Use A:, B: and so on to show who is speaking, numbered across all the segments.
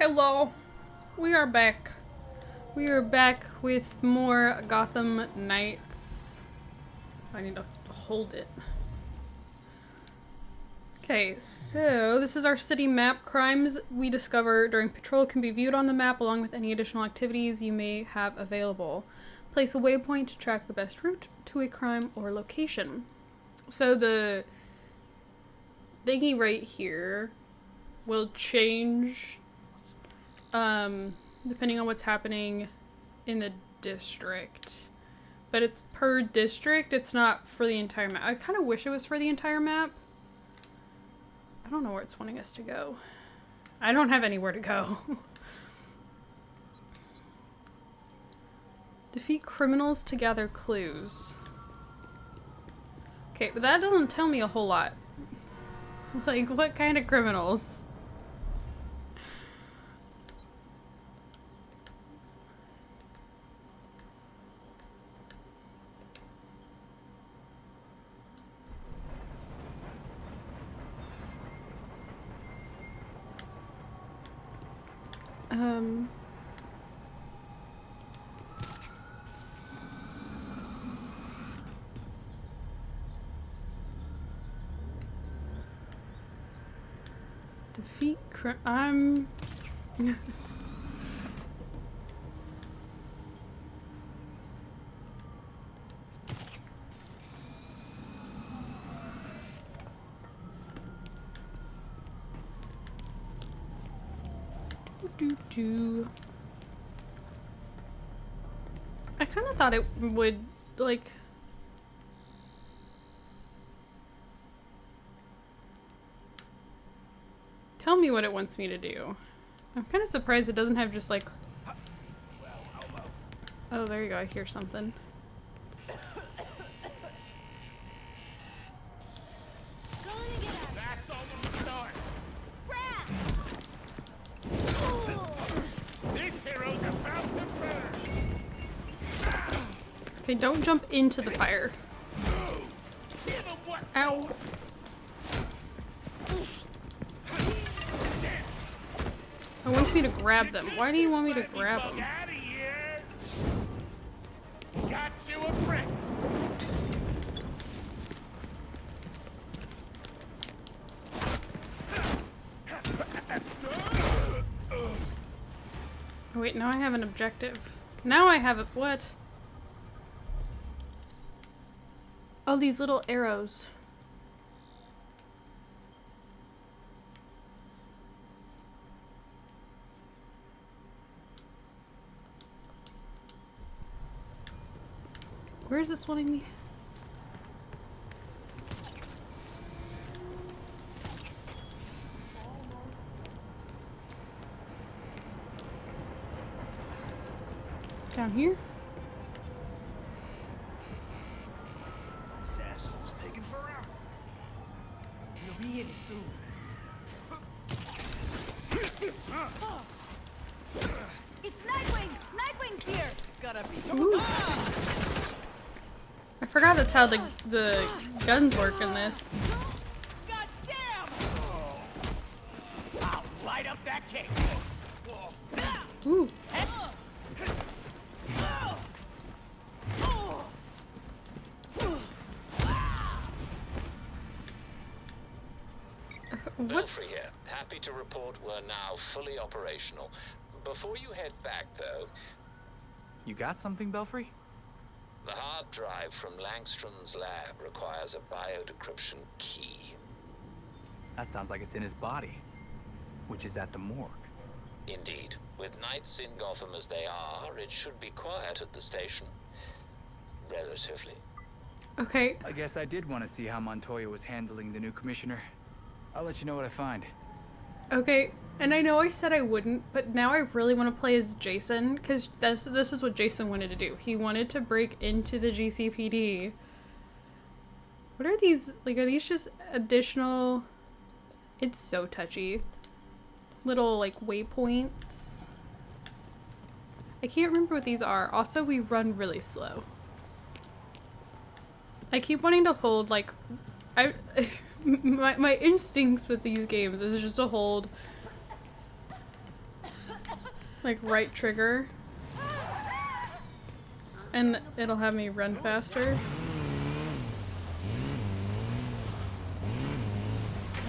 A: Hello, we are back. We are back with more Gotham Knights. I need to hold it. Okay, so this is our city map. Crimes we discover during patrol can be viewed on the map along with any additional activities you may have available. Place a waypoint to track the best route to a crime or location. So the thingy right here will change depending on what's happening in the district. But it's per district, it's not for the entire map. I kind of wish it was for the entire map. I don't know where it's wanting us to go. I don't have anywhere to go. Defeat criminals to gather clues. Okay, but that doesn't tell me a whole lot. Like, what kind of criminals? Defeat I kind of thought it would, like... tell me what it wants me to do. I'm kind of surprised it doesn't have just like... Oh, there you go. I hear something. Okay, don't jump into the fire. Ow. It wants me to grab them. Why do you want me to grab them?
B: Got you a present.
A: Oh, wait, now I have an objective. Now I have a... what? Oh, these little arrows. Where is this wanting me? Down here?
B: This asshole's taking forever. We'll be in soon.
C: It's Nightwing! Nightwing's here! It's gotta be.
A: Ooh. I forgot that's how the guns work in this.
B: God damn! I'll light up that cake.
A: Ooh. What's...
D: Belfry here. Happy to report we're now fully operational. Before you head back, though...
E: You got something, Belfry?
D: The hard drive from Langstrom's lab requires a biodecryption key.
E: That sounds like it's in his body, which is at the morgue.
D: Indeed. With nights in Gotham as they are, it should be quiet at the station. Relatively.
A: Okay.
E: I guess I did want to see how Montoya was handling the new commissioner. I'll let you know what I find.
A: Okay, and I know I said I wouldn't, but now I really want to play as Jason, because this is what Jason wanted to do. He wanted to break into the GCPD. What are these, like, are these just additional... It's so touchy. Little, like, waypoints. I can't remember what these are. Also, we run really slow. I keep wanting to hold, like... my instincts with these games is just to hold like right trigger, and it'll have me run faster.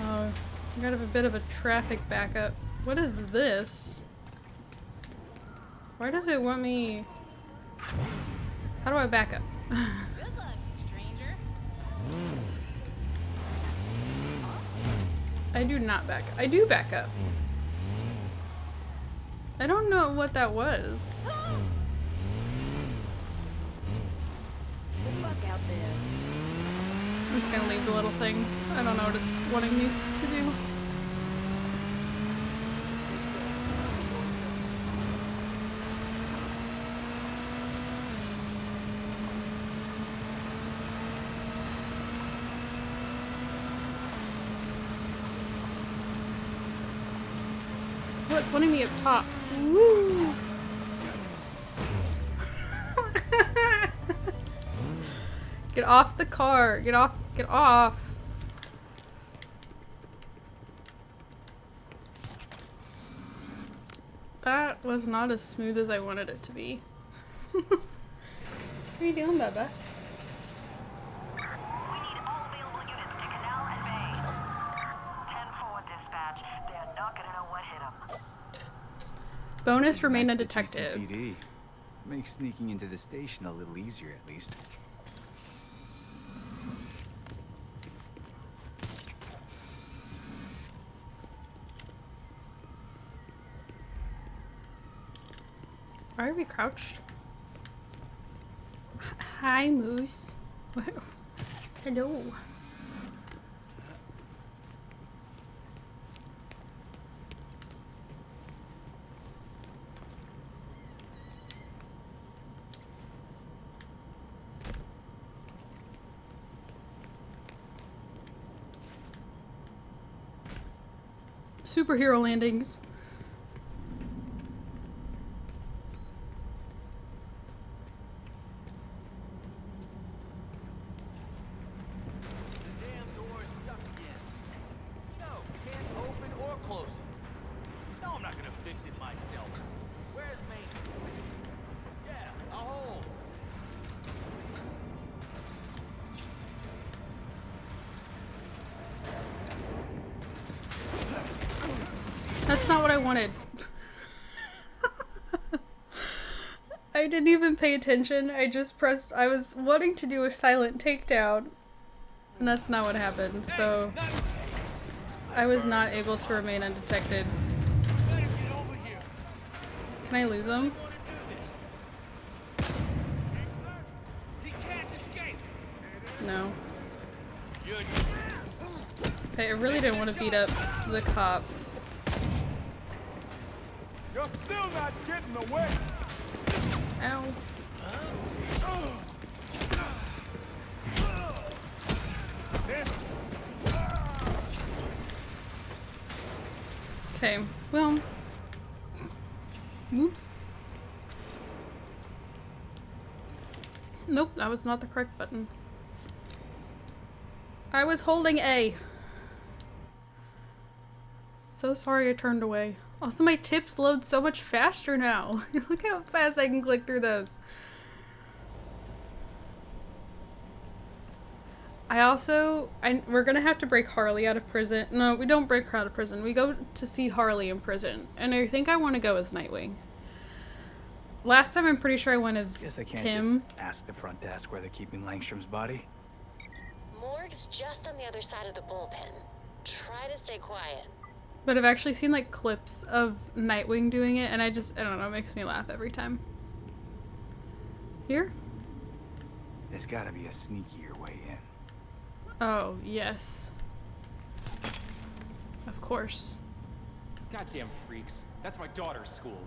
A: Oh, I got a bit of a traffic backup. What is this? Why does it want me? How do I back up?
C: Good luck, stranger.
A: I do not back. I do back up. I don't know what that was.
C: Good luck out there.
A: I'm just gonna leave the little things. I don't know what it's wanting me to do. Oh, it's wanting me up top. Woo! Get off the car. Get off. Get off. That was not as smooth as I wanted it to be. What are you doing, Bubba?
F: We need all available units to Canal and Bay. 10-4 dispatch. They're not gonna know what hit them.
A: Bonus remain
E: Back to the
A: undetected.
E: GCPD. Makes sneaking into the station a little easier, at least.
A: Why are we crouched? Hi, Moose. Hello. Superhero landings.
B: The damn door is stuck again. No, can't open or close it. No, I'm not gonna fix it myself. Where's maintenance? Yeah, a hole.
A: That's not what I wanted. I didn't even pay attention. I just pressed. I was wanting to do a silent takedown, and that's not what happened. So I was not able to remain undetected.
B: Better get over here.
A: Can I lose him?
B: He can't escape.
A: No.
B: You're
A: Okay, I really didn't want to beat up the cops.
B: You're still not getting away.
A: Ow. Okay, well. Oops. Nope, that was not the correct button. I was holding A. So sorry I turned away. Also, my tips load so much faster now. Look how fast I can click through those. We're gonna have to break Harley out of prison. No, we don't break her out of prison. We go to see Harley in prison. And I think I want to go as Nightwing. Last time I'm pretty sure I went as
E: Guess I can't
A: Tim.
E: just ask the front desk where they're keeping Langstrom's body.
G: Morgue's just on the other side of the bullpen. Try to stay quiet.
A: But I've actually seen like clips of Nightwing doing it, and I don't know, it makes me laugh every time. Here?
E: There's gotta be a sneakier way in.
A: Oh, yes. Of course.
H: Goddamn freaks. That's my daughter's school.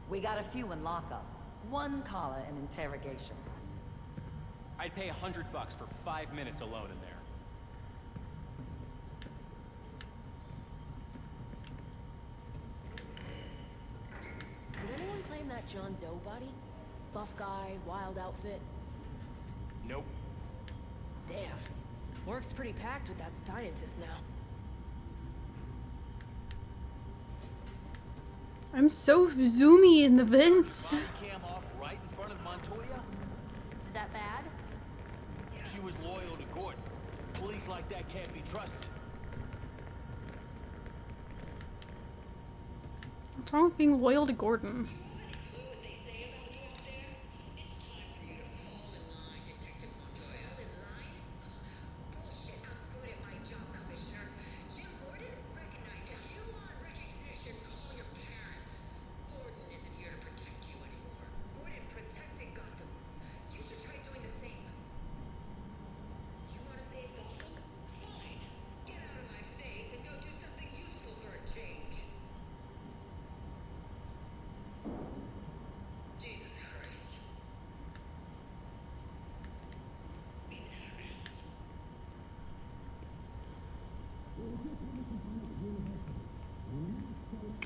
I: We got a few in lockup. One caller in interrogation.
H: I'd pay $100 for 5 minutes alone in there.
G: Did anyone claim that John Doe body? Buff guy, wild outfit.
H: Nope.
G: Damn. Work's pretty packed with that scientist now.
A: I'm so zoomy in the vents.
B: Body cam off right in front of Montoya?
C: Is that bad?
B: She was loyal to Gordon. Police like that can't be trusted.
A: What's wrong with being loyal to Gordon?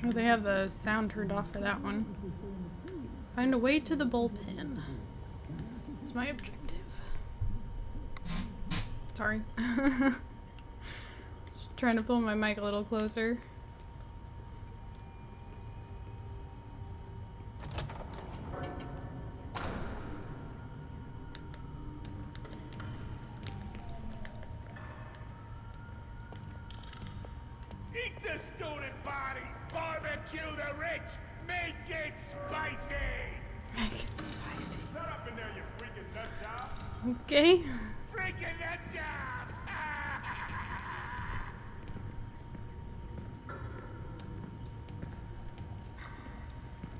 A: Oh, they have the sound turned off for that one. Find a way to the bullpen. That's my objective. Sorry. Just trying to pull my mic a little closer.
J: Eat the student body! Barbecue the rich! Make it spicy!
A: Make it spicy.
J: Shut up in there, you freaking nut job!
A: Okay.
J: Freaking nut job!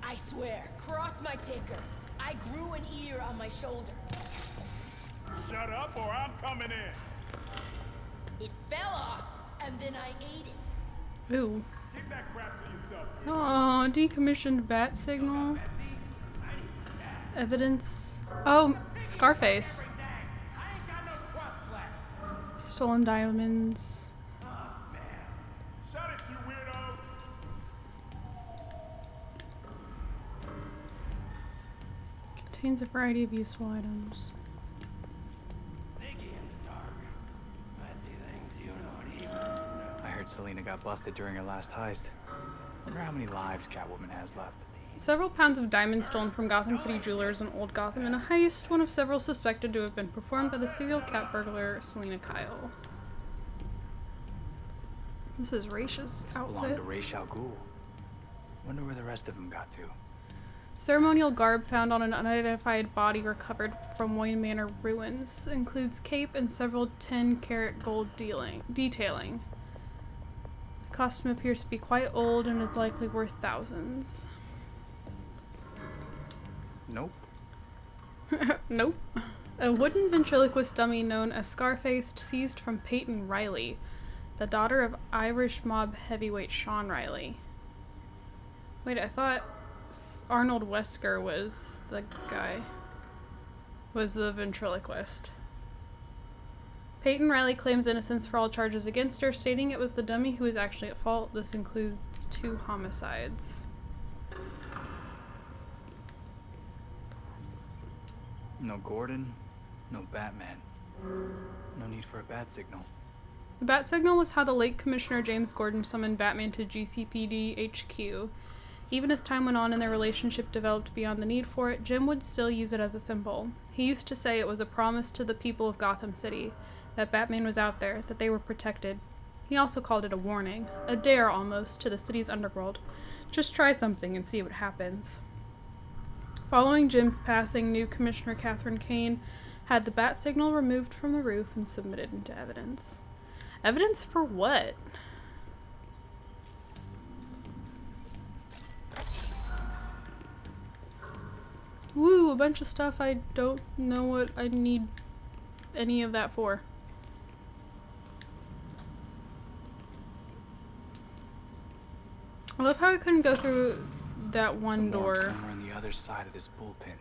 G: I swear, cross my ticker. I grew an ear on my shoulder.
J: Shut up or I'm coming in!
G: It fell off, and then I ate it.
A: Ooh.
J: Keep that crap to yourself.
A: Oh, decommissioned bat signal. Evidence. Oh, Scarface. Stolen diamonds.
J: Shut it, you weirdo!
A: Contains a variety of useful items.
E: I heard Selena got busted during her last heist. Wonder how many lives Catwoman has left.
A: Several pounds of diamonds stolen from Gotham City jewelers in Old Gotham in a heist, one of several suspected to have been performed by the serial cat burglar Selena Kyle. This is Raisha's
E: This belonged
A: outfit.
E: to Ra's al Ghul. Wonder where the rest of them got to.
A: Ceremonial garb found on an unidentified body recovered from Wayne Manor ruins includes cape and several 10-karat gold detailing. The costume appears to be quite old and is likely worth thousands.
E: Nope.
A: Nope. A wooden ventriloquist dummy known as Scarface seized from Peyton Riley, the daughter of Irish mob heavyweight Sean Riley. Wait, I thought Arnold Wesker was the guy. Was the ventriloquist. Peyton Riley claims innocence for all charges against her, stating it was the dummy who was actually at fault. This includes 2 homicides.
E: No Gordon, no Batman. No need for a bat signal.
A: The bat signal was how the late Commissioner James Gordon summoned Batman to GCPD HQ. Even as time went on and their relationship developed beyond the need for it, Jim would still use it as a symbol. He used to say it was a promise to the people of Gotham City, that Batman was out there, that they were protected. He also called it a warning, a dare almost, to the city's underworld. Just try something and see what happens. Following Jim's passing, new Commissioner Catherine Kane had the bat signal removed from the roof and submitted into evidence. Evidence for what? Woo, a bunch of stuff I don't know what I need any of that for. I love how I couldn't go through that one
E: The morgue's
A: door.
E: somewhere on the other side of this bullpen.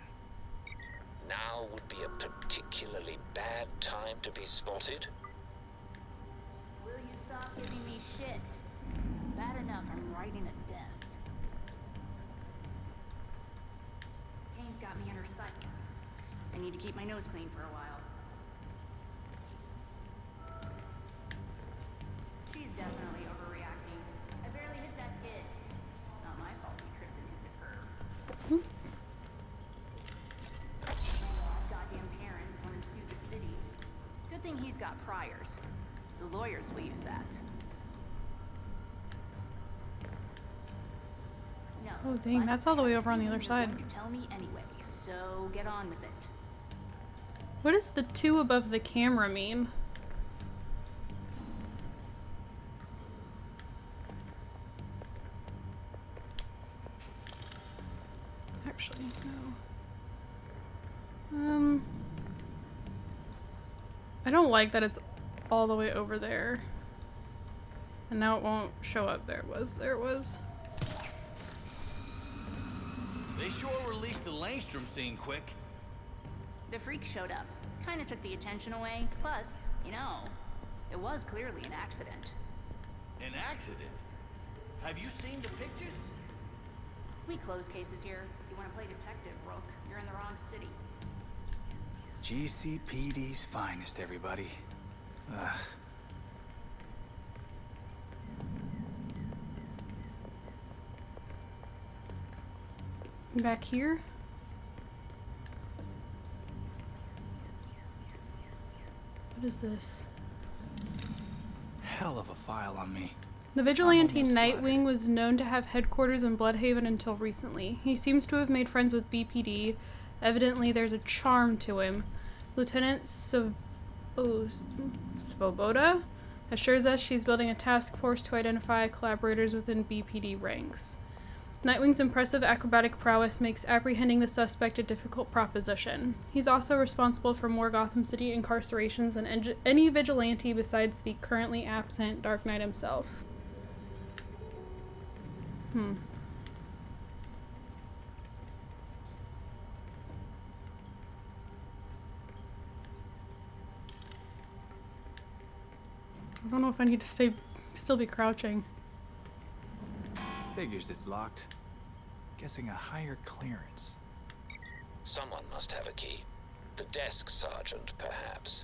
D: Now would be a particularly bad time to be spotted.
C: Will you stop giving me shit? It's bad enough I'm writing a desk. Kane's got me in her sights. I need to keep my nose clean for a while. She's definitely overreacting. I barely hit that kid. Not my fault he thing he's got priors. The lawyers will use that. No.
A: Oh dang,
C: but
A: that's all the way over on the other
C: you're
A: side.
C: going to tell me anyway, so get on with it.
A: What does the 2 above the camera mean? Actually, no. I don't like that it's all the way over there. And now it won't show up. There it was. There it was.
B: They sure released the Langstrom scene quick.
C: The freak showed up. Kind of took the attention away. Plus, you know, it was clearly an accident.
B: An accident? Have you seen the pictures?
C: We close cases here. You want to play detective, Rook? You're in the wrong city.
E: GCPD's finest, everybody. Ugh.
A: Back here? What is this?
E: Hell of a file on me.
A: The vigilante
E: I'm almost
A: Nightwing was known to have headquarters in Bloodhaven until recently. He seems to have made friends with BPD. Evidently, there's a charm to him. Lieutenant Svoboda assures us she's building a task force to identify collaborators within BPD ranks. Nightwing's impressive acrobatic prowess makes apprehending the suspect a difficult proposition. He's also responsible for more Gotham City incarcerations than any vigilante besides the currently absent Dark Knight himself. I don't know if I need to still be crouching.
E: Figures it's locked. Guessing a higher clearance.
D: Someone must have a key. The desk sergeant, perhaps.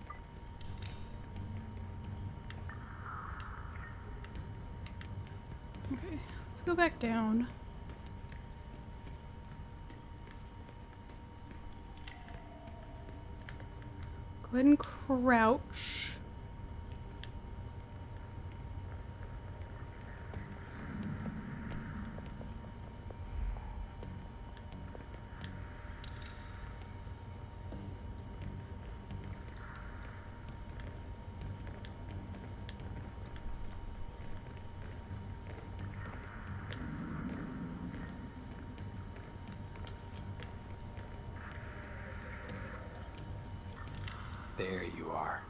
A: Okay, let's go back down. Go ahead and crouch.
E: There you are.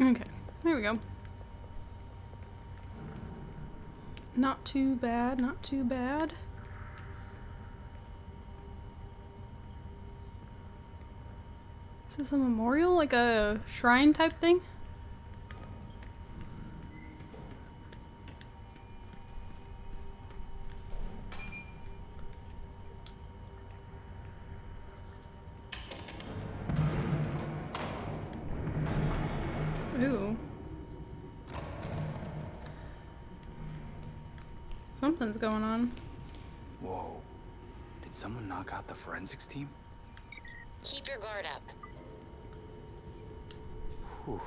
A: Okay, there we go. Not too bad, not too bad. Is this a memorial? Like a shrine type thing? Ooh. Something's going on.
E: Whoa. Did someone knock out the forensics team?
K: Keep your guard up.
E: Whew.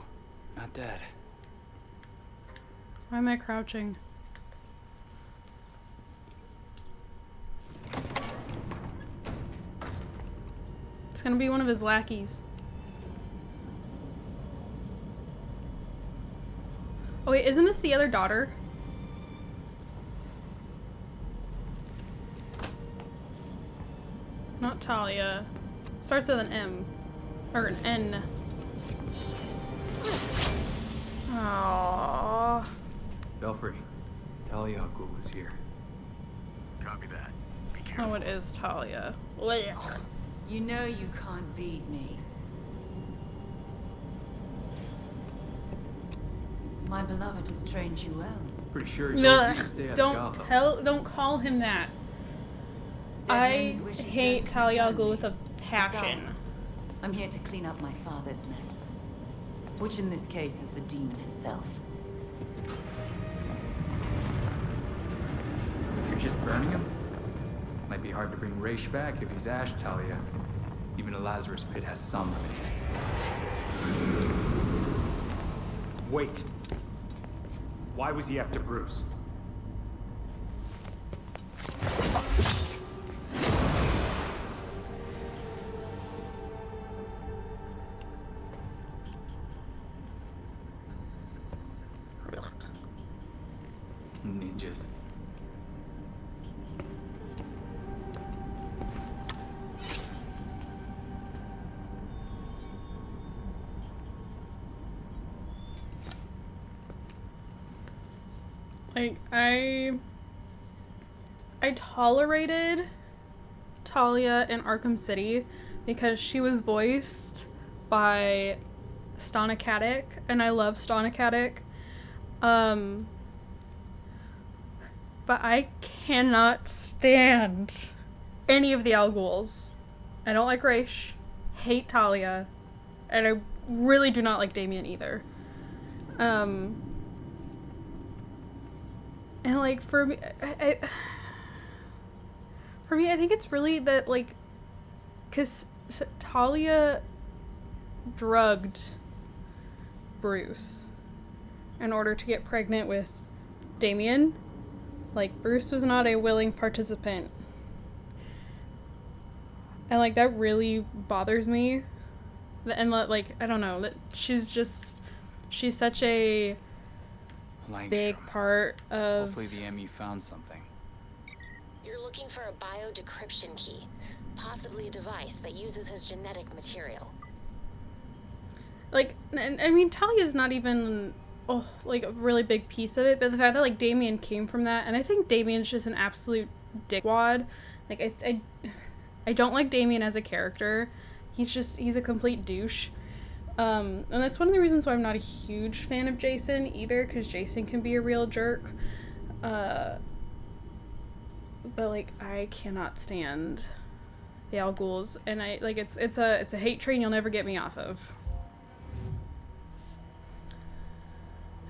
E: Not dead.
A: Why am I crouching? It's gonna be one of his lackeys. Oh wait, isn't this the other daughter? Not Talia. Starts with an M. Or an N. Aww.
E: Belfry, Talia al Ghul is here.
J: Copy that. Be careful.
A: Oh, it is Talia. Blech.
I: You know you can't beat me. My beloved has trained you well.
E: Pretty sure he told you to
A: Ugh,
E: stay out
A: don't
E: of Gotham.
A: don't call him that.
I: Dead
A: I
I: men's wishes
A: hate
I: don't
A: Talia al
I: concern
A: Ghul
I: me.
A: with a passion.
I: Besides, I'm here to clean up my father's mess. Which in this case is the demon himself.
E: You're just burning him? Might be hard to bring Raish back if he's Ash, Talia. Lazarus Pit has some limits.
J: Wait. Why was he after Bruce?
E: Ninjas.
A: Like, I tolerated Talia in Arkham City because she was voiced by Stana Katic, and I love Stana Katic. But I cannot stand any of the Al Ghuls. I don't like Raish, hate Talia, and I really do not like Damien either. And like for me, I think it's really that, like, because Talia drugged Bruce in order to get pregnant with Damien. Like, Bruce was not a willing participant. And, like, that really bothers me. And, like, I don't know, that she's such a big part of...
E: Hopefully the ME found something.
K: You're looking for a bio-decryption key, possibly a device that uses his genetic material.
A: Like, and I mean, Talia's not even... like a really big piece of it, but the fact that like Damien came from that, and I think Damien's just an absolute dickwad. Like I don't like Damien as a character. He's a complete douche. And that's one of the reasons why I'm not a huge fan of Jason either, because Jason can be a real jerk. But like I cannot stand the Al Ghuls, and I like it's a hate train you'll never get me off of.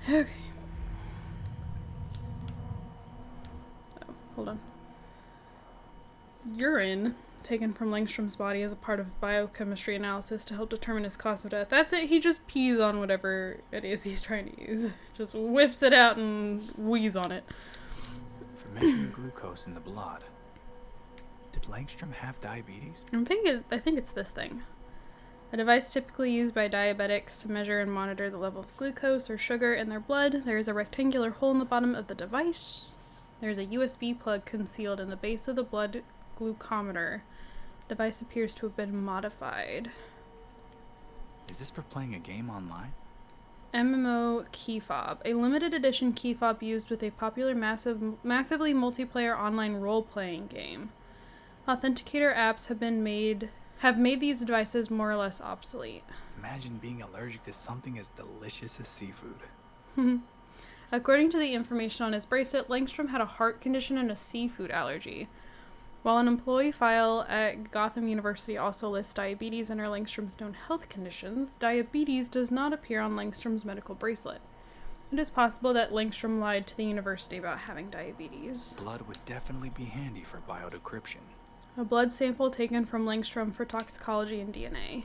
A: Okay. Oh, hold on. Urine taken from Langstrom's body as a part of biochemistry analysis to help determine his cause of death. That's it. He just pees on whatever it is he's trying to use. Just whips it out and wheezes on it.
E: For measuring glucose in the blood, did Langstrom have diabetes?
A: I think it's this thing. A device typically used by diabetics to measure and monitor the level of glucose or sugar in their blood. There is a rectangular hole in the bottom of the device. There is a USB plug concealed in the base of the blood glucometer. The device appears to have been modified.
E: Is this for playing a game online?
A: MMO key fob, a limited edition key fob used with a popular massively multiplayer online role-playing game. Authenticator apps have made these devices more or less obsolete.
E: Imagine being allergic to something as delicious as seafood.
A: According to the information on his bracelet, Langstrom had a heart condition and a seafood allergy. While an employee file at Gotham University also lists diabetes under Langstrom's known health conditions, diabetes does not appear on Langstrom's medical bracelet. It is possible that Langstrom lied to the university about having diabetes.
E: Blood would definitely be handy for biodecryption.
A: A blood sample taken from Langstrom for toxicology and DNA.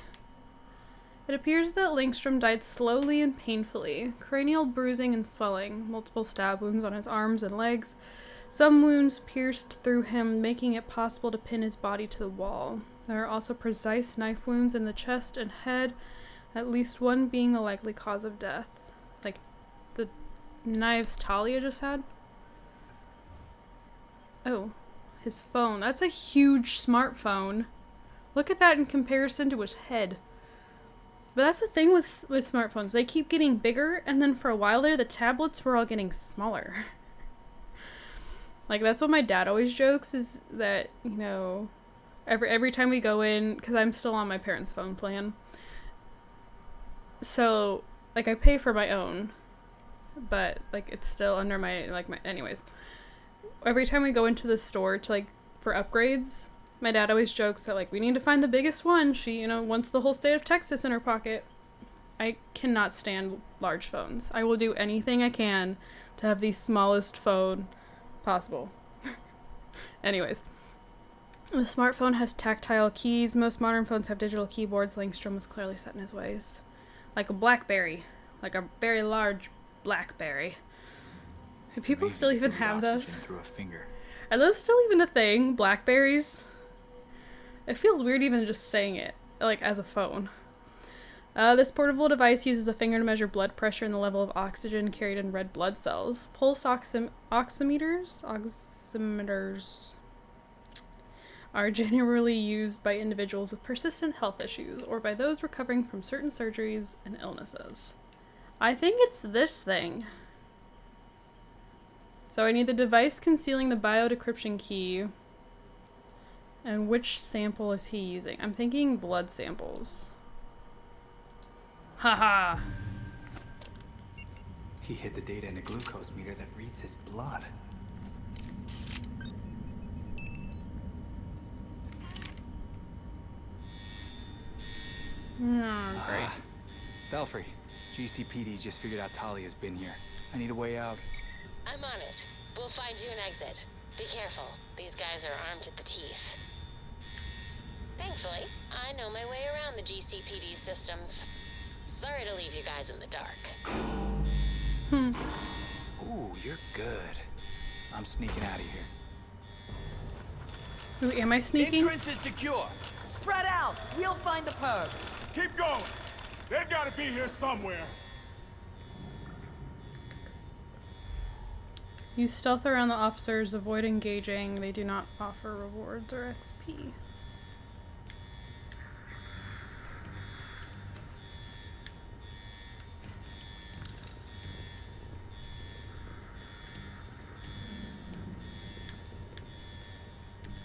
A: It appears that Langstrom died slowly and painfully. Cranial bruising and swelling, multiple stab wounds on his arms and legs. Some wounds pierced through him, making it possible to pin his body to the wall. There are also precise knife wounds in the chest and head, at least one being the likely cause of death. Like the knives Talia just had? Oh. His phone. That's a huge smartphone. Look at that in comparison to his head. But that's the thing with smartphones. They keep getting bigger, and then for a while there, the tablets were all getting smaller. Like, that's what my dad always jokes, is that, you know, every time we go in, because I'm still on my parents' phone plan. So, like, I pay for my own, but, like, it's still under my anyways. Every time we go into the store to, like, for upgrades, my dad always jokes that, like, we need to find the biggest one. She, you know, wants the whole state of Texas in her pocket. I cannot stand large phones. I will do anything I can to have the smallest phone possible. Anyways. The smartphone has tactile keys. Most modern phones have digital keyboards. Langstrom was clearly set in his ways. Like a BlackBerry. Like a very large BlackBerry. Do people still even have those?
E: Through a finger.
A: Are those still even a thing? Blackberries? It feels weird even just saying it, like as a phone. This portable device uses a finger to measure blood pressure and the level of oxygen carried in red blood cells. Pulse oximeters are generally used by individuals with persistent health issues or by those recovering from certain surgeries and illnesses. I think it's this thing. So I need the device concealing the biodecryption key. And which sample is he using? I'm thinking blood samples. Haha.
E: He hid the data in a glucose meter that reads his blood.
A: Oh, great.
E: Belfry, GCPD just figured out Talia's been here. I need a way out.
K: I'm on it. We'll find you an exit. Be careful. These guys are armed to the teeth. Thankfully, I know my way around the GCPD systems. Sorry to leave you guys in the dark.
E: Ooh, you're good. I'm sneaking out of here.
A: Ooh, am I sneaking?
B: Entrance is secure.
L: Spread out. We'll find the perp.
J: Keep going. They've got to be here somewhere.
A: Use stealth around the officers. Avoid engaging. They do not offer rewards or XP.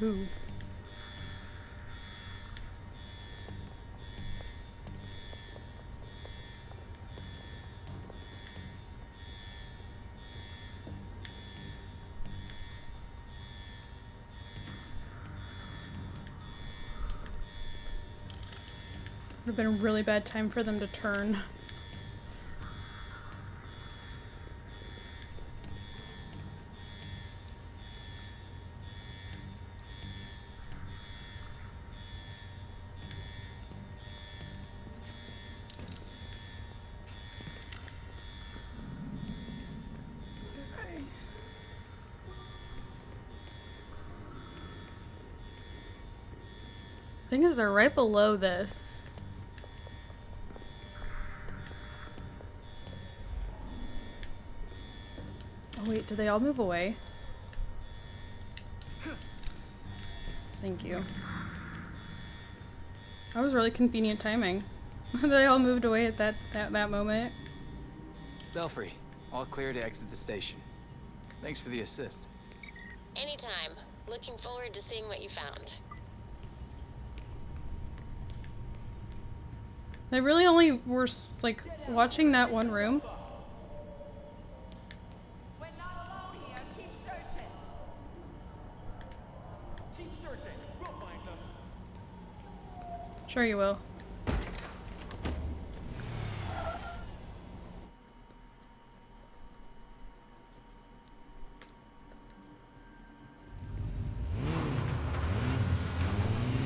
A: Ooh. Would have been a really bad time for them to turn. Okay. Thing is, they're right below this. Oh wait, did they all move away? Thank you. That was really convenient timing. They all moved away at that moment.
E: Belfry, all clear to exit the station. Thanks for the assist.
K: Anytime. Looking forward to seeing what you found.
A: They really only were like watching that one room.
L: We're not alone here. Keep searching.
H: Keep searching. We'll find them.
A: Sure you will.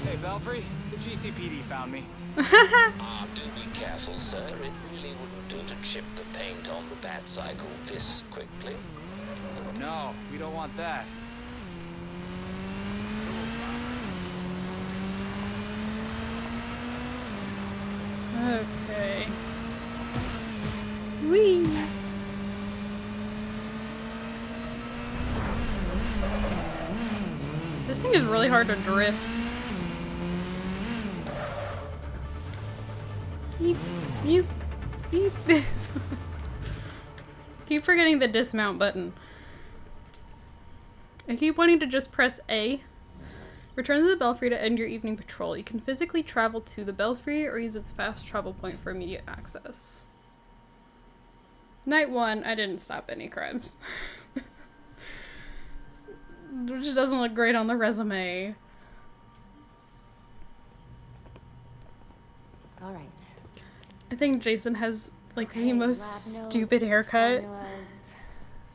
E: Hey, Belfry, the GCPD found me.
D: Do be careful, sir. It really wouldn't do to chip the paint on the bat cycle this quickly.
E: No, we don't want that.
A: Okay. Whee! This thing is really hard to drift. Beep, beep, beep. Keep forgetting the dismount button. I keep wanting to just press A. Return to the Belfry to end your evening patrol. You can physically travel to the Belfry or use its fast travel point for immediate access. Night 1, I didn't stop any crimes. Which doesn't look great on the resume.
C: All right.
A: I think Jason has like the
C: Okay,
A: most
C: lab
A: stupid
C: notes,
A: haircut.
C: Formulas,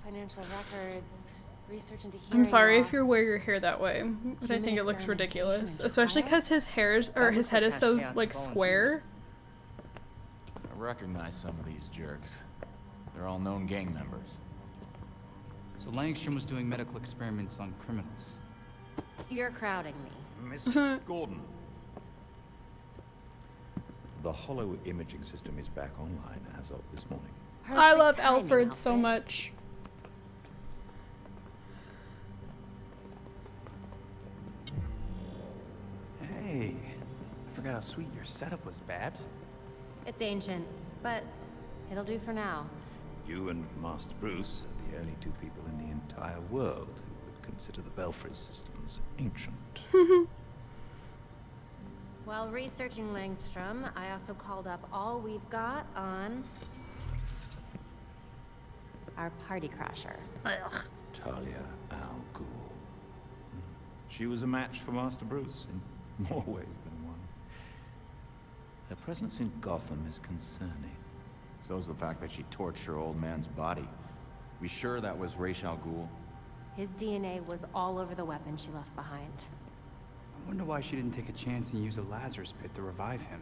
C: financial records,
G: Research into
A: I'm
G: hearing
A: sorry
G: loss.
A: if you wear your hair that way, but I think it looks ridiculous, especially because his head is so like square.
M: I recognize some of these jerks. They're all known gang members.
E: So Langstrom was doing medical experiments on criminals.
G: You're crowding me.
N: Mrs. Gordon. The hollow imaging system is back online as of this morning.
A: I love Alfred so much.
E: Hey, I forgot how sweet your setup was, Babs.
G: It's ancient, but it'll do for now.
N: You and Master Bruce are the only two people in the entire world who would consider the Belfry systems ancient.
G: While researching Langstrom, I also called up all we've got on our party crasher.
N: Talia Al Ghul. She was a match for Master Bruce in more ways than one. Her presence in Gotham is concerning.
M: So's the fact that she torched her old man's body. We sure that was Ra's al Ghul?
G: His DNA was all over the weapon she left behind.
E: I wonder why she didn't take a chance and use the Lazarus pit to revive him.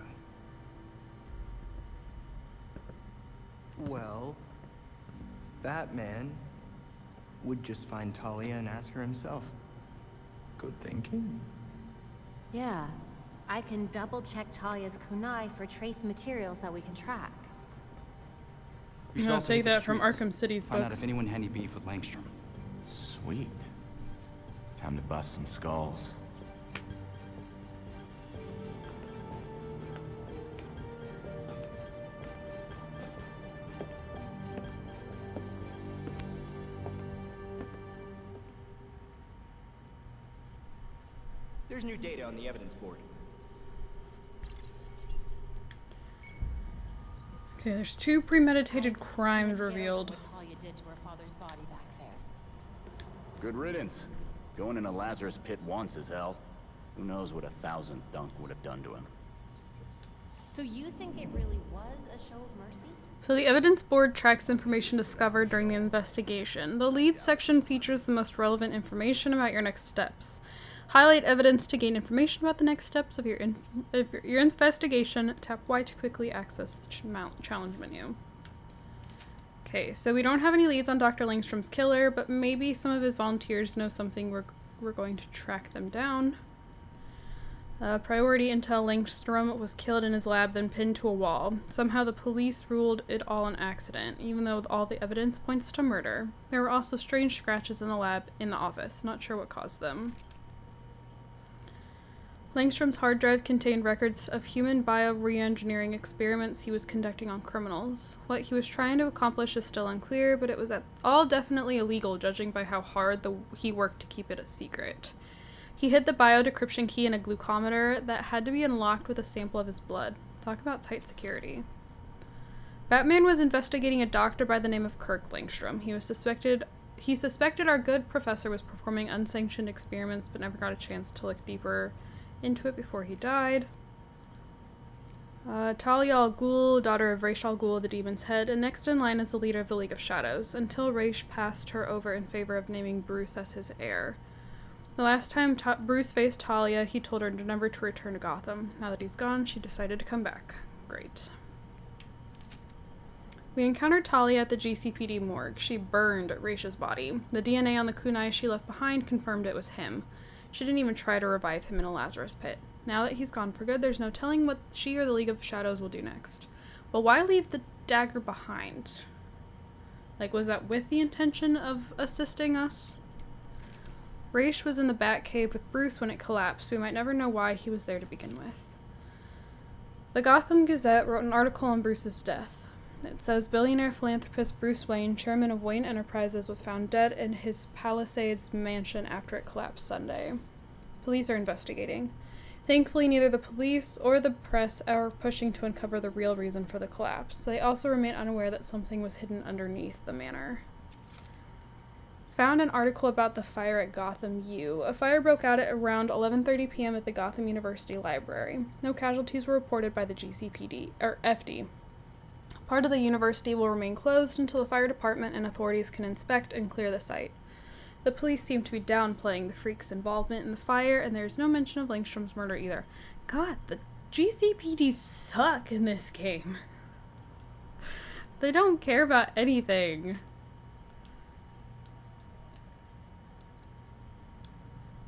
O: Well, Batman would just find Talia and ask her himself.
N: Good thinking.
G: Yeah, I can double-check Talia's kunai for trace materials that we can track.
E: We should
A: I'll
E: also
A: take
E: hit the
A: that from
E: streets,
A: Arkham City's
E: find out
A: books.
E: if anyone had any beef with Langstrom.
M: Sweet. Time to bust some skulls.
O: There's new data on the evidence board.
A: Okay, there's 2 premeditated crimes revealed.
C: Talia did to her father's body back there.
P: Good riddance. Going in a Lazarus pit once is hell. Who knows what 1,000th dunk would have done to him.
C: So you think it really was a show of mercy?
A: So the evidence board tracks information discovered during the investigation. The lead section features the most relevant information about your next steps. Highlight evidence to gain information about the next steps of your investigation. Tap Y to quickly access the challenge menu. Okay, so we don't have any leads on Dr. Langstrom's killer, but maybe some of his volunteers know something. We're going to track them down. Priority intel: Langstrom was killed in his lab, then pinned to a wall. Somehow the police ruled it all an accident, even though all the evidence points to murder. There were also strange scratches in the lab in the office. Not sure what caused them. Langstrom's hard drive contained records of human bio-reengineering experiments he was conducting on criminals. What he was trying to accomplish is still unclear, but it was all definitely illegal, judging by how hard he worked to keep it a secret. He hid the bio-decryption key in a glucometer that had to be unlocked with a sample of his blood. Talk about tight security. Batman was investigating a doctor by the name of Kirk Langstrom. He suspected our good professor was performing unsanctioned experiments, but never got a chance to look deeper into it before he died. Talia al Ghul, daughter of Ra's al Ghul, the Demon's Head, and next in line as the leader of the League of Shadows, until Ra's passed her over in favor of naming Bruce as his heir. The last time Bruce faced Talia, he told her never to return to Gotham. Now that he's gone, she decided to come back. Great. We encountered Talia at the GCPD morgue. She burned Raish's body. The DNA on the kunai she left behind confirmed it was him. She didn't even try to revive him in a Lazarus pit. Now that he's gone for good, there's no telling what she or the League of Shadows will do next. But why leave the dagger behind? Like, was that with the intention of assisting us? Ra's was in the Batcave with Bruce when it collapsed. We might never know why he was there to begin with. The Gotham Gazette wrote an article on Bruce's death. It says, billionaire philanthropist Bruce Wayne, chairman of Wayne Enterprises, was found dead in his Palisades mansion after it collapsed Sunday. Police are investigating. Thankfully, neither the police or the press are pushing to uncover the real reason for the collapse. They also remain unaware that something was hidden underneath the manor. Found an article about the fire at Gotham U. A fire broke out at around 11:30 p.m. at the Gotham University Library. No casualties were reported by the GCPD, or FD. Part of the university will remain closed until the fire department and authorities can inspect and clear the site. The police seem to be downplaying the freak's involvement in the fire, and there's no mention of Langstrom's murder either. God, the GCPD suck in this game. They don't care about anything.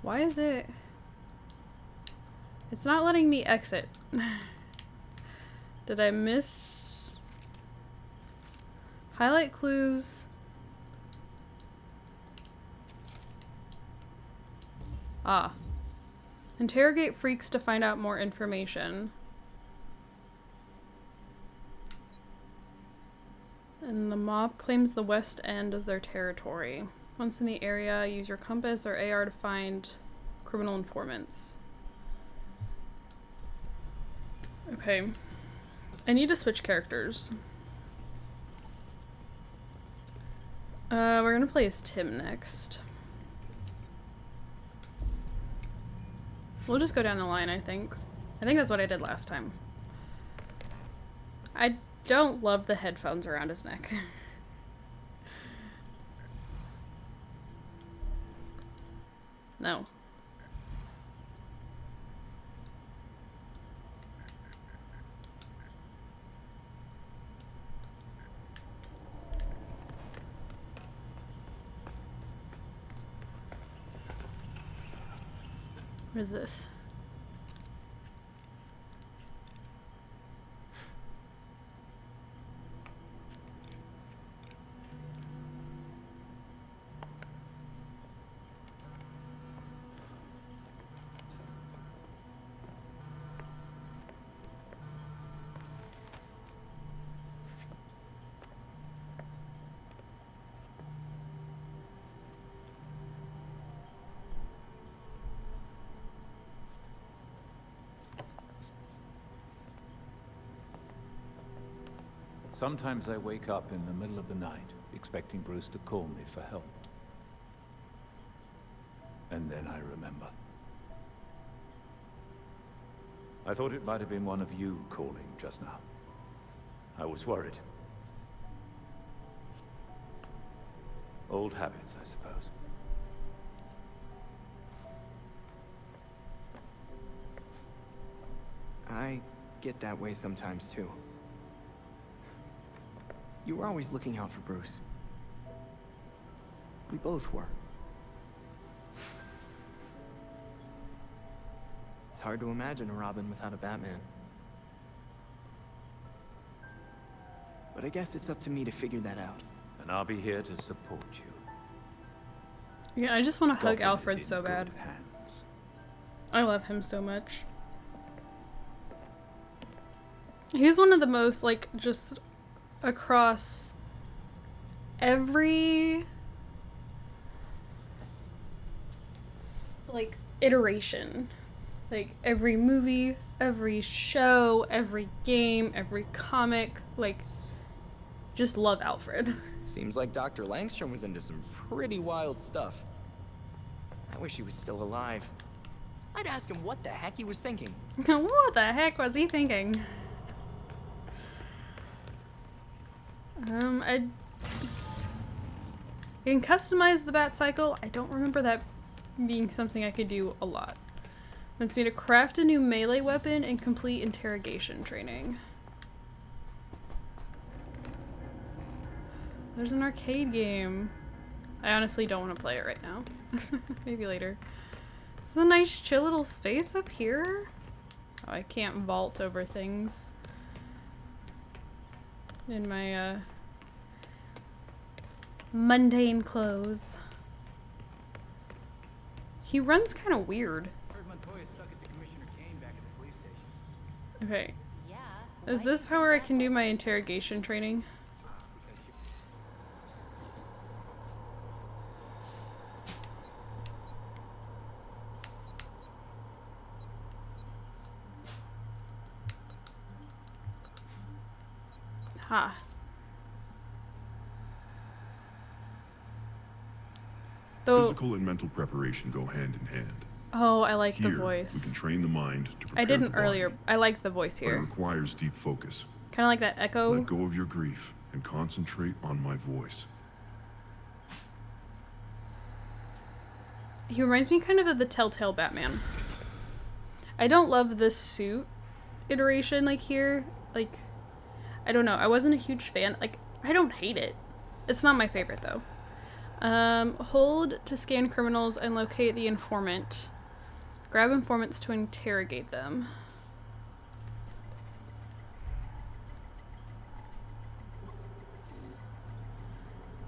A: Why is it... It's not letting me exit. Did I miss... Highlight clues... Ah. Interrogate freaks to find out more information. And the mob claims the West End as their territory. Once in the area, use your compass or AR to find criminal informants. Okay. I need to switch characters. We're gonna play as Tim next. We'll just go down the line, I think. I think that's what I did last time. I don't love the headphones around his neck. No. What is this?
N: Sometimes I wake up in the middle of the night, expecting Bruce to call me for help. And then I remember. I thought it might have been one of you calling just now. I was worried. Old habits, I suppose.
O: I get that way sometimes, too. You were always looking out for Bruce. We both were. It's hard to imagine a Robin without a Batman. But I guess it's up to me to figure that out.
N: And I'll be here to support you.
A: Yeah, I just want to hug
N: Gotham
A: Alfred
N: is in
A: so bad.
N: good hands.
A: I love him so much. He's one of the most, like, just across every, like, iteration. Like, every movie, every show, every game, every comic, like, just love Alfred.
O: Seems like Dr. Langstrom was into some pretty wild stuff. I wish he was still alive. I'd ask him what the heck he was thinking.
A: What the heck was he thinking? I can customize the bat cycle. I don't remember that being something I could do a lot. Wants me to craft a new melee weapon and complete interrogation training. There's an arcade game. I honestly don't want to play it right now. Maybe later. This is a nice chill little space up here. Oh, I can't vault over things. In my mundane clothes. He runs kind of weird. Okay. Is this where I can do my interrogation training? Ha.
Q: Physical and mental preparation go hand in hand.
A: Oh, I like
Q: Here,
A: the voice.
Q: we can train the mind to prepare
A: I didn't
Q: the body,
A: earlier. I like the voice
Q: but it
A: here.
Q: requires deep focus.
A: Kind of like that echo.
Q: Let go of your grief and concentrate on my voice.
A: He reminds me kind of the Telltale Batman. I don't love this suit iteration like here. Like, I don't know. I wasn't a huge fan. Like, I don't hate it. It's not my favorite though. Hold to scan criminals and locate the informant. Grab informants to interrogate them.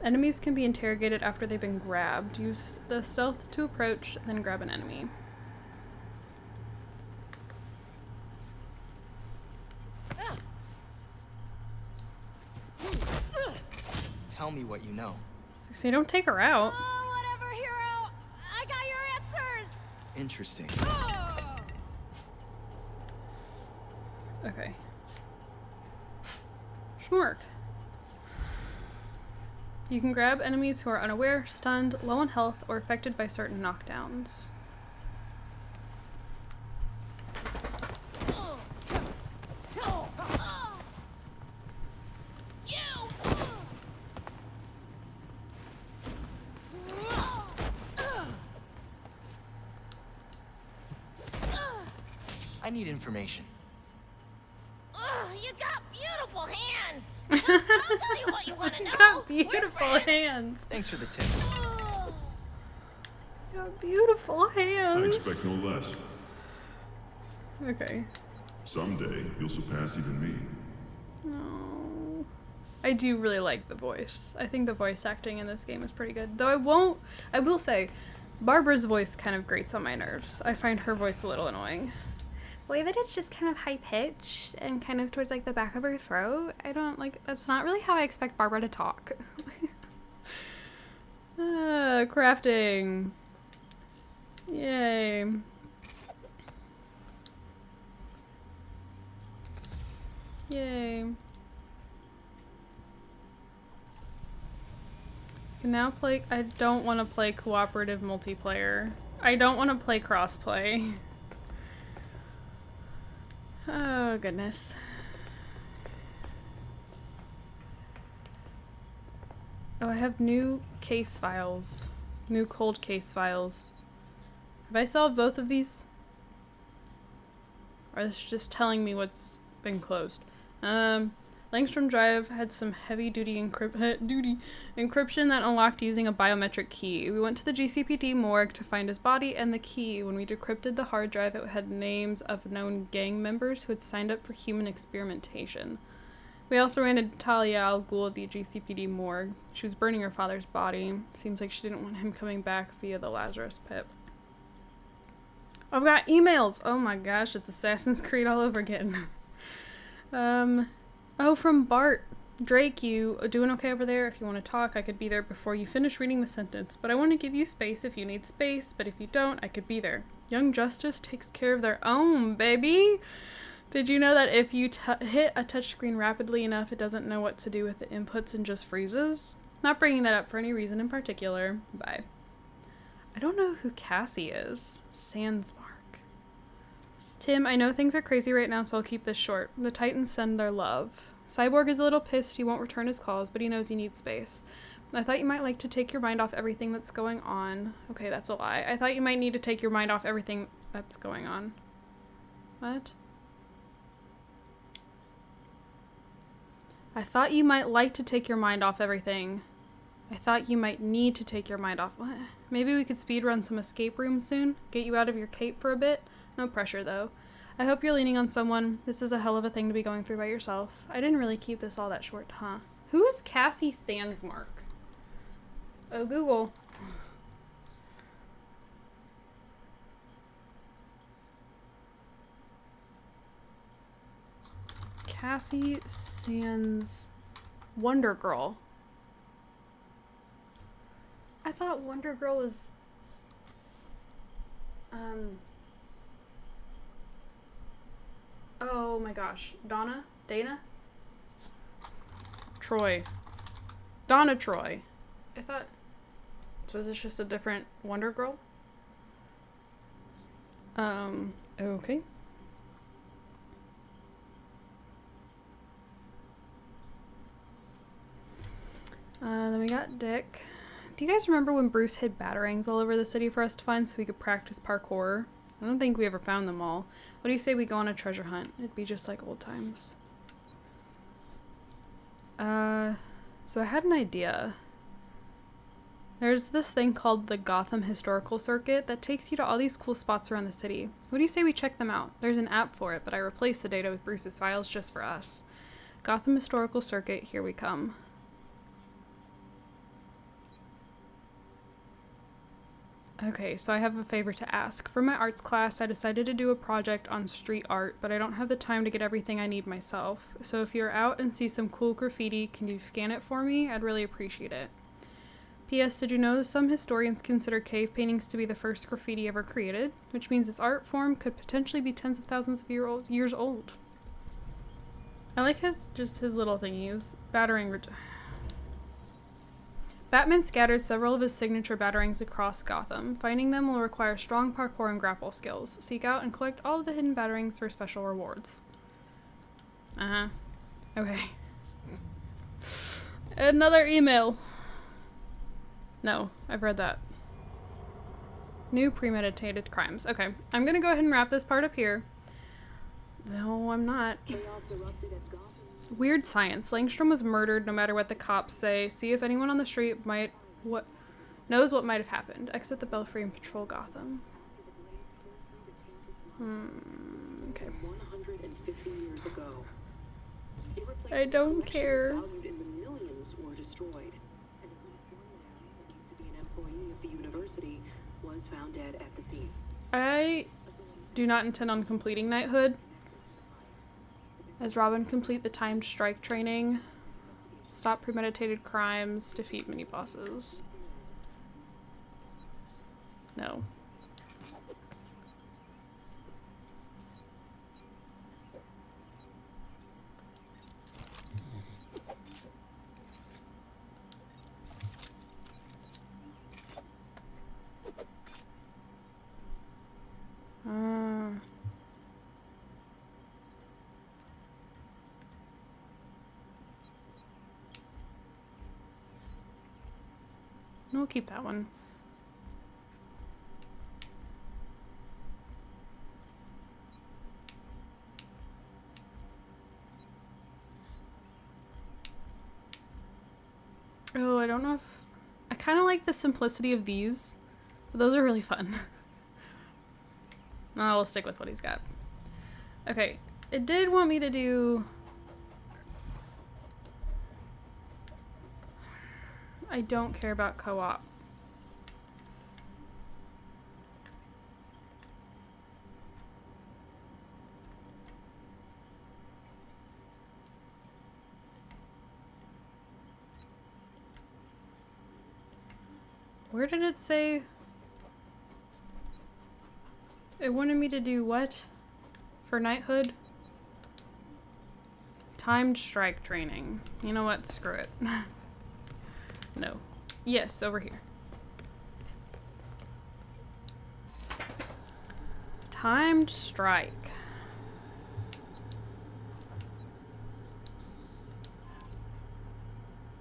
A: Enemies can be interrogated after they've been grabbed. Use the stealth to approach, then grab an enemy.
O: Tell me what you know.
A: So you don't take her out.
C: Oh, whatever, hero. I got your answers.
O: Interesting.
A: Okay. Schmork. You can grab enemies who are unaware, stunned, low on health, or affected by certain knockdowns.
O: I need information.
K: You got beautiful hands. I'll tell you what you want to know.
A: Got beautiful hands.
O: Thanks for the tip.
A: Got beautiful hands.
Q: I expect no less.
A: Okay.
Q: Someday, you'll surpass even me.
A: Oh. I do really like the voice. I think the voice acting in this game is pretty good. Though I will say, Barbara's voice kind of grates on my nerves. I find her voice a little annoying. The way that it's just kind of high-pitched and kind of towards like the back of her throat, I don't like, that's not really how I expect Barbara to talk. Crafting. Yay. Yay. You can now play, I don't want to play cooperative multiplayer. I don't want to play crossplay. Oh, goodness. Oh, I have new case files. New cold case files. Have I solved both of these? Or is this just telling me what's been closed? Langstrom Drive had some heavy-duty encryption that unlocked using a biometric key. We went to the GCPD morgue to find his body and the key. When we decrypted the hard drive, it had names of known gang members who had signed up for human experimentation. We also ran into Talia al Ghul at the GCPD morgue. She was burning her father's body. Seems like she didn't want him coming back via the Lazarus pit. I've got emails! Oh my gosh, it's Assassin's Creed all over again. Oh, from Bart. Drake, you doing okay over there? If you want to talk, I could be there before you finish reading the sentence. But I want to give you space if you need space, but if you don't, I could be there. Young Justice takes care of their own, baby! Did you know that if you hit a touchscreen rapidly enough, it doesn't know what to do with the inputs and just freezes? Not bringing that up for any reason in particular. Bye. I don't know who Cassie is. Sandsmark. Tim, I know things are crazy right now, so I'll keep this short. The Titans send their love. Cyborg is a little pissed he won't return his calls, but he knows he needs space. I thought you might like to take your mind off everything that's going on. Okay, that's a lie. I thought you might need to take your mind off everything that's going on. What? I thought you might like to take your mind off everything. I thought you might need to take your mind off. What? Maybe we could speedrun some escape rooms soon? Get you out of your cape for a bit? No pressure, though. I hope you're leaning on someone. This is a hell of a thing to be going through by yourself. I didn't really keep this all that short, huh? Who's Cassie Sandsmark? Oh, Google. Cassie Sands... Wonder Girl. I thought Wonder Girl was... Oh my gosh. Dana? Troy. Donna Troy. I thought... So is this just a different Wonder Girl? Okay. Then we got Dick. Do you guys remember when Bruce hid batarangs all over the city for us to find so we could practice parkour? I don't think we ever found them all. What do you say we go on a treasure hunt? It'd be just like old times. So I had an idea. There's this thing called the Gotham Historical Circuit that takes you to all these cool spots around the city. What do you say we check them out? There's an app for it, but I replaced the data with Bruce's files just for us. Gotham Historical Circuit, here we come. Okay, so I have a favor to ask. For my arts class, I decided to do a project on street art, but I don't have the time to get everything I need myself. So if you're out and see some cool graffiti, can you scan it for me? I'd really appreciate it. P.S. Did you know some historians consider cave paintings to be the first graffiti ever created? Which means this art form could potentially be tens of thousands of years old. I like his little thingies. Batarang. Batman scattered several of his signature batarangs across Gotham. Finding them will require strong parkour and grapple skills. Seek out and collect all of the hidden batarangs for special rewards. Okay. Another email. No, I've read that. New premeditated crimes. Okay, I'm gonna go ahead and wrap this part up here. No, I'm not. Weird science. Langstrom was murdered no matter what the cops say. See if anyone on the street knows what might have happened. Exit the Belfry and patrol Gotham. Okay.
R: 150 years ago.
A: I don't care.
R: Valued in the millions were destroyed. And at least one man, believed to be an employee of the university, was found dead at the scene.
A: I do not intend on completing knighthood. As Robin, complete the timed strike training. Stop premeditated crimes. Defeat mini-bosses. No. We'll keep that one. Oh, I don't know if... I kind of like the simplicity of these. But those are really fun. No, we'll stick with what he's got. Okay, it did want me to do... I don't care about co-op. Where did it say? It wanted me to do what? For knighthood? Timed strike training. You know what? Screw it. No. Yes, over here. Timed strike.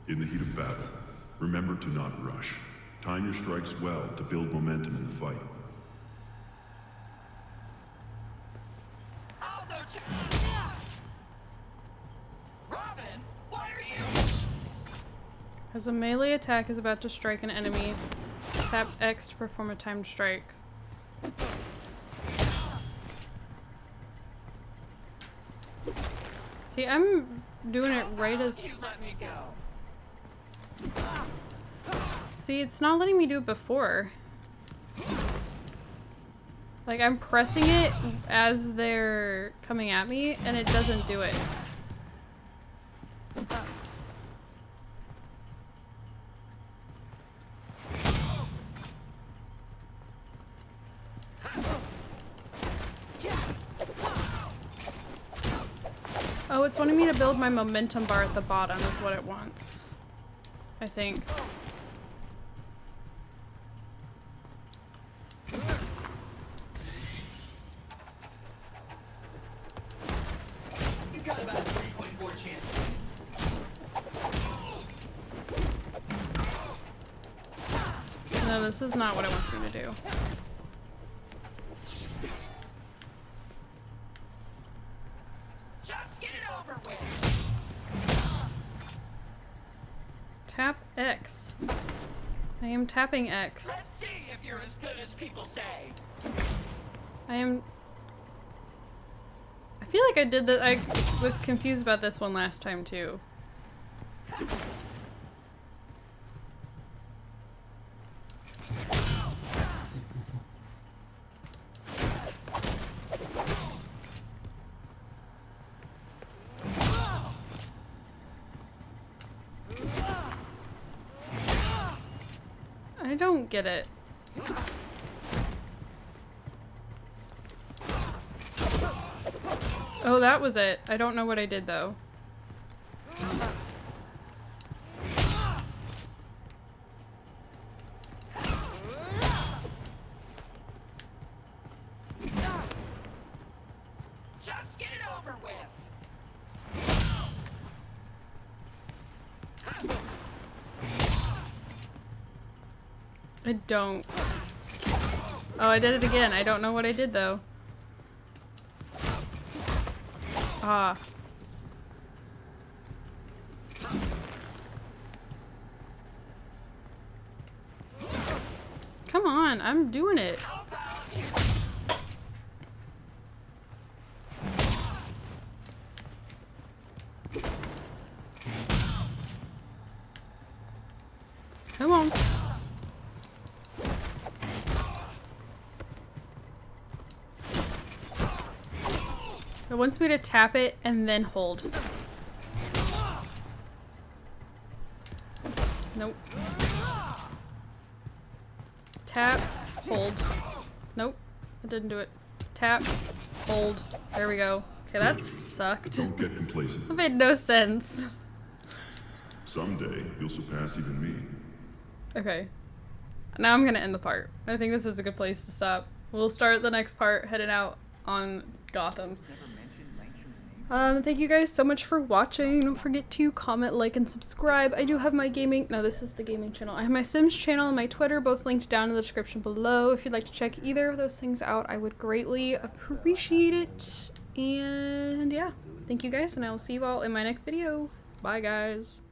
Q: In the heat of battle, remember to not rush. Time your strikes well to build momentum in the fight.
L: Robin, why are you?
A: As a melee attack is about to strike an enemy, tap X to perform a timed strike. See, I'm doing it right as... See, it's not letting me do it before. Like, I'm pressing it as they're coming at me, and it doesn't do it. Oh, it's wanting me to build my momentum bar at the bottom is what it wants. I think.
L: You got about a 3.4 chance.
A: No, this is not what it wants me to do.
L: Just get it over with.
A: Tap X. I am tapping X.
L: Let's see if you're as good as people say.
A: I feel like I did that. I was confused about this one last time too. I don't get it. Oh, that was it. I don't know what I did though.
L: Just get it over with.
A: I don't. Oh, I did it again. I don't know what I did though. Ah. Come on, I'm doing it. Come on. It wants me to tap it and then hold. Nope. Tap, hold. Nope, it didn't do it. Tap, hold. There we go. Okay, that sucked.
Q: Don't get complacent.
A: That made no sense.
Q: Someday, you'll surpass even me.
A: Okay. Now I'm gonna end the part. I think this is a good place to stop. We'll start the next part heading out on Gotham. Thank you guys so much for watching. Don't forget to comment, like, and subscribe. I do have my gaming, no, this is the gaming channel. I have my Sims channel and my Twitter, both linked down in the description below. If you'd like to check either of those things out, I would greatly appreciate it. And yeah, thank you guys, and I will see you all in my next video. Bye, guys.